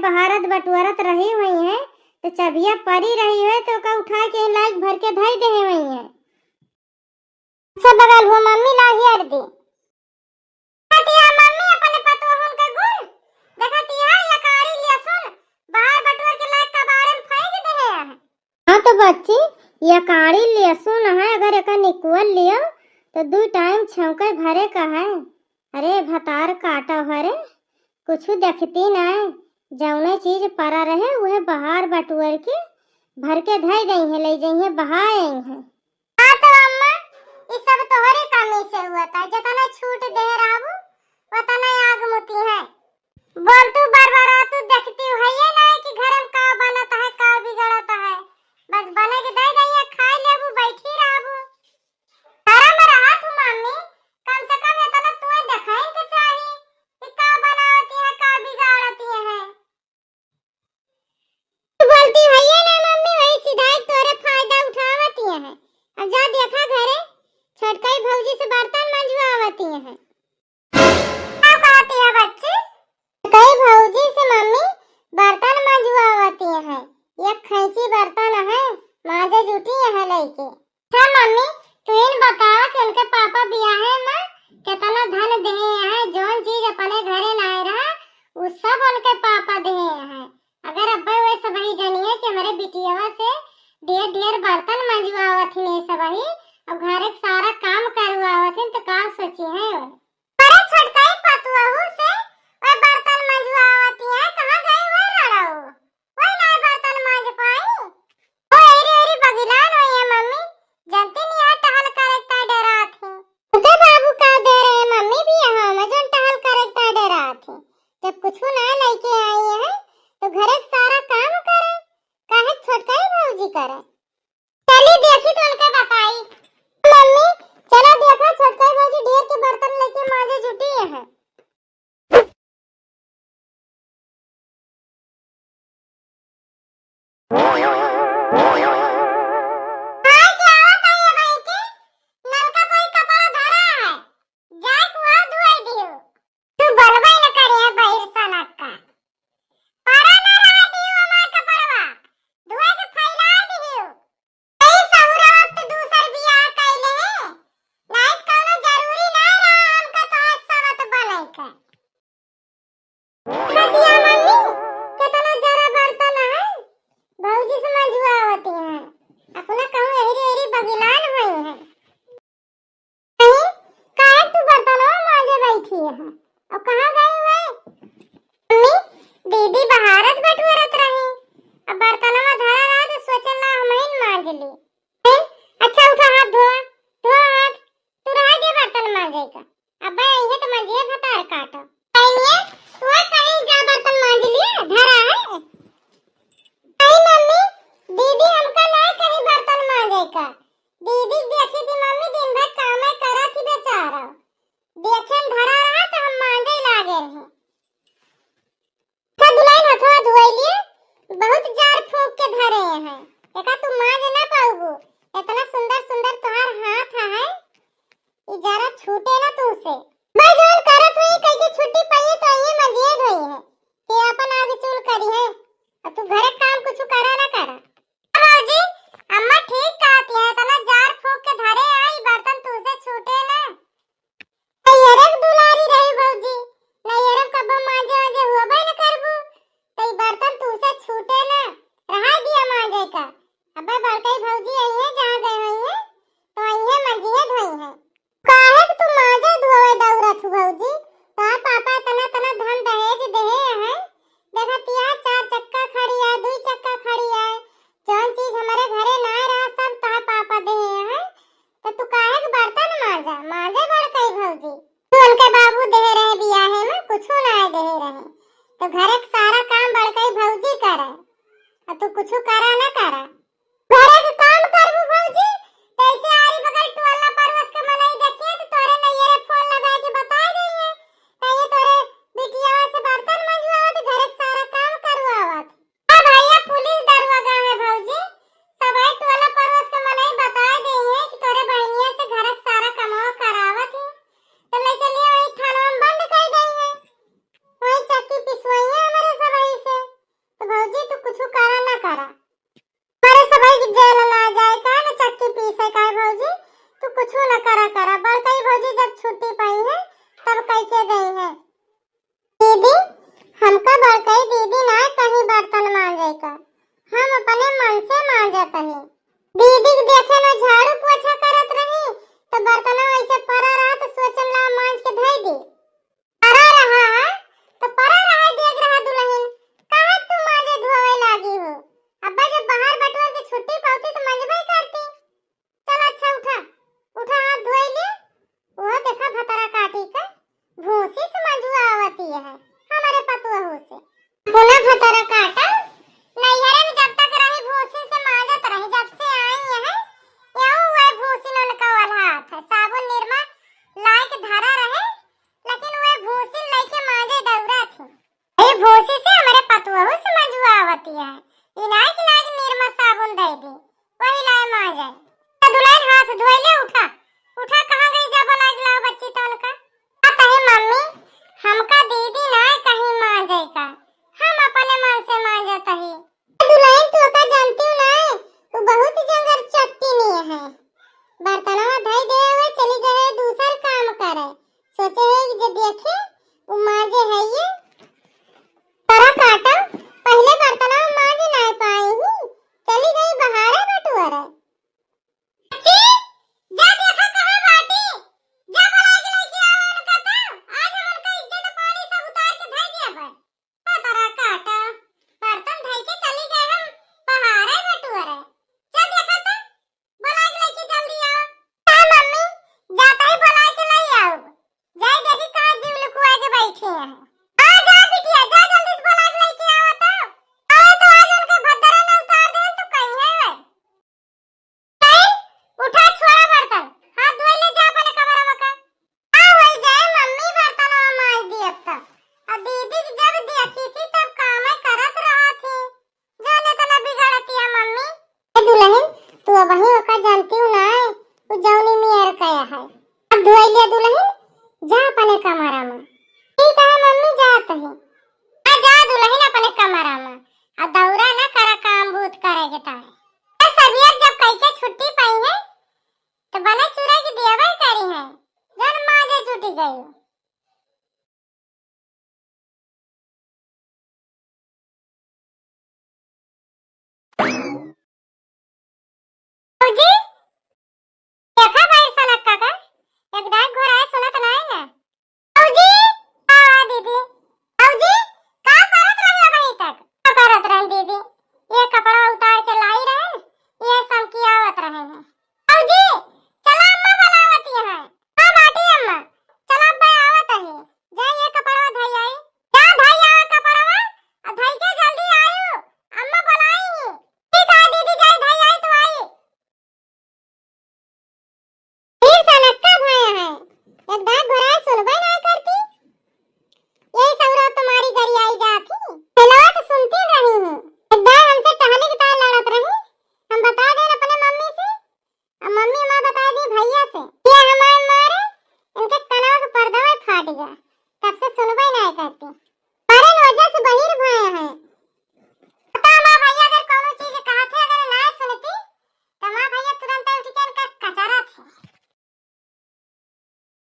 बहारत बटुआरत रही हुई है तो चबिया परी रही है तो का उठा के लाइक भर के धई दे हुई है। अच्छा बगल वो मम्मी लाही आर दी हटिया मम्मी अपने पतो हम के गुल देखती है या कारी लिया सुन बाहर बटुआर के लाइक का बारे में फेंक दे है। हां तो बच्ची या कारी लिया सुन है अगर एका निकुल लियो तो दो टाइम छौके भरे का है। अरे भतार काटा भरे कुछ देखती ना जौने चीज परा रहे वह बाहर बटुआर के भर के धई गई है ले गई है बहाए है। हां तो अम्मा ये सब तोहरे कमी से हुआ था जितना छूट दे रहू उतना आग मुती है। बोल तू बार-बार तू देखती है ये ना कि घर में का बनता है का बिगड़ता है बस बने के दे गई है खाए लेबू बैठी रहबू। तारा में रहा तू मम्मी कम से कम इतना तू देखाई के चाहिए कि का बनावती है का बिगाड़ती है। तू बोलती है ये ना मम्मी वही सीधा तोरे फायदा उठावती है। अब जा देखा घरे छोटकाई भौजी से बर्तन मंजवावती है। क्या कहती है बच्ची? कई भौजी से मम्मी बर्तन मंजवावती है। ये खैची बर्तन है माजे जुटी है लेके। हां मम्मी तू इन बता कि उनके पापा बियाहे में कितना धन दे है जोन चीज अपने घरे ना रहा वो सब उनके पापा दे है। अगर अब्बा वे सब ही जानिए कि हमारे बिटियावा से ढेर ढेर बर्तन मंजवावत ने सब ही अब घर के सारा काम करवावत तो का सोची है। अरे छटकाई पतुआहू से और बर्तन मंजवावती है कहां गई वो लड़ाओ कोई ना बर्तन मांज पाई ओ एरी एरी बगिलान हुई है मम्मी जानती नहीं आ टहल करता डरा थी उनके बाबू का दे रहे मम्मी भी यहां मजन टहल करता डरा थी जब कुछ ना लेके आई है तो घर के सारा काम करे काहे छोटकाई भौजी करे। चली देखी तो उनके बताई मम्मी चलो देखा छोटकाई भौजी ढेर के बर्तन लेके माजे जुटी है। दीदी बहारत बटुरत रही अब बर्तनवा धरा रहा तो सोचला हम ही मांज ली। अच्छा उठा हाथ धो धो हाथ तू रह दे बर्तन मांजे का अब ये तो मांजिए भतार काटा आइए तू कहीं जा बर्तन मांज लिए धरा है। आई मम्मी दीदी हमका ना कहीं बर्तन मांजे का दीदी देखी थी मम्मी दिन भर काम करा थी बेचारा देखे धरा रहा तो हम मांजे लागे हैं। बहुत जार फूंक के धरे हैं देखा तू मांज ना पाऊगो इतना सुंदर सुंदर तुम्हार हाथ है ये जरा छूटे ना तुमसे मैं जोन करत हुई कहीं की छुट्टी पाई तो ये मजिए धोई है कि अपन आगे चूल करी है और तू घर काम कुछ करा ना करा। बाबूजी अम्मा ठीक कहती है इतना जार फूंक के धरे आई बर्तन तुमसे छूटे ना नैयरक दुलारी रही भौजी नैयरक कब मांजे आजे हुआ भाई न करबू तो बर्तन तुमसे छूटे ना रहा दिया मांजे का अब बड़कई भौजी आई है जहां गई हुई है तो आई है मंजिए धोई है काहे कि तू मांजे धोवे दौरत भौजी तो पापा तना तना धन दहेज दे है देखती है 4 चक्का खड़ी है 2 चक्का खड़ी है जौन चीज हमारे घरे ना रहा सब तो पापा दे है तो तू काहे कि बर्तन मांजा मांजे बड़कई भौजी तू उनके बाबू दे रहे बियाहे में कुछ ना दे रहे तो घर के सारा काम बड़कई भौजी करे और तू कुछ करा ना करा घर के काम करबू भौजी कैसे आरी बगल टोला परवस के मनाई देखिए तो तोरे नैयरे फोन लगा के बता गई है कहीं तोरे बिटिया से बर्तन मंजवावत घर के सारा काम करवावत। हां भैया पुलिस दरवाजा है भौजी सब है टोला परवस के मनाई बता गई है कि तोरे बहनिया से घर के सारा काम करावत है तो ले चलिए वही थाना में बंद कर गई है वही चक्की पिसवाई है हमारे सब ही से भोसे से हमारे पतुआ से मंजुआ आवती है। इलाज इलाज निर्मा साबुन दे दी, वही लाए मां जाए। दुल्हन हाथ धोए ले, उठा उठा, कहां गई जा बोला लाओ बच्ची तो उनका। कहे मम्मी हमका दीदी ना कहीं मां जाए का, हम अपने मन से मां जाता ही। दुल्हन तो का जानती हूं ना, वो बहुत जंगल चट्टी नहीं है। बर्तनवा धोई दे हुए चली गए दूसरा काम करे, सोचे है कि जब देखे वो मां जे है ये तरा काटा, पहले बर्तनवा मां जे ना पाई ही चली गई बहारे बटुआरे। जानती हूँ ना, तू जौनी मियर कया है। अब धोई लिया दुल्हन, जा अपने कमरा में। ठीक है मम्मी, जात है। आ जा दुल्हन अपने कमरा में, अब दौरा ना करा काम भूत करेगे ताए। सबियत जब कई के छुट्टी पाई है तो बने चूरा की देवा करी है, जन मां जे छुट्टी गई। जी देखा भाई सनक काका, एकदम घोड़ा है, सुनत ना है ना। औजी हां दीदी, औजी का करत रही अभी तक? का करत रही दीदी, ये कपड़ा उतार के लाई रहे, ये सब की आवत रहे हैं। औजी चला अम्मा बुलावती है। हां बाटी अम्मा, चला अब्बा आवत है, जा ये कपड़ा धई आई, जा धई आ कपड़ा, आ धई के जल्दी आयो, अम्मा बुलाई। ठीक है दीदी, जा धई आई तो आई। फिर सनक्का भाया है, एकदम घोड़ा सुनबे ना करती, यही सौरा तुम्हारी गरी आई जाती। हेलो तो सुनती रही हूँ, एकदम हमसे टहली की तरह लड़त रही। हम बता दे अपने मम्मी से, और मम्मी माँ बता दी भैया से, ये हमारे मारे इनके कनवा का पर्दा फाट गया, तब से सुनबे ना करती। कारण वजह से बहिर भाया है।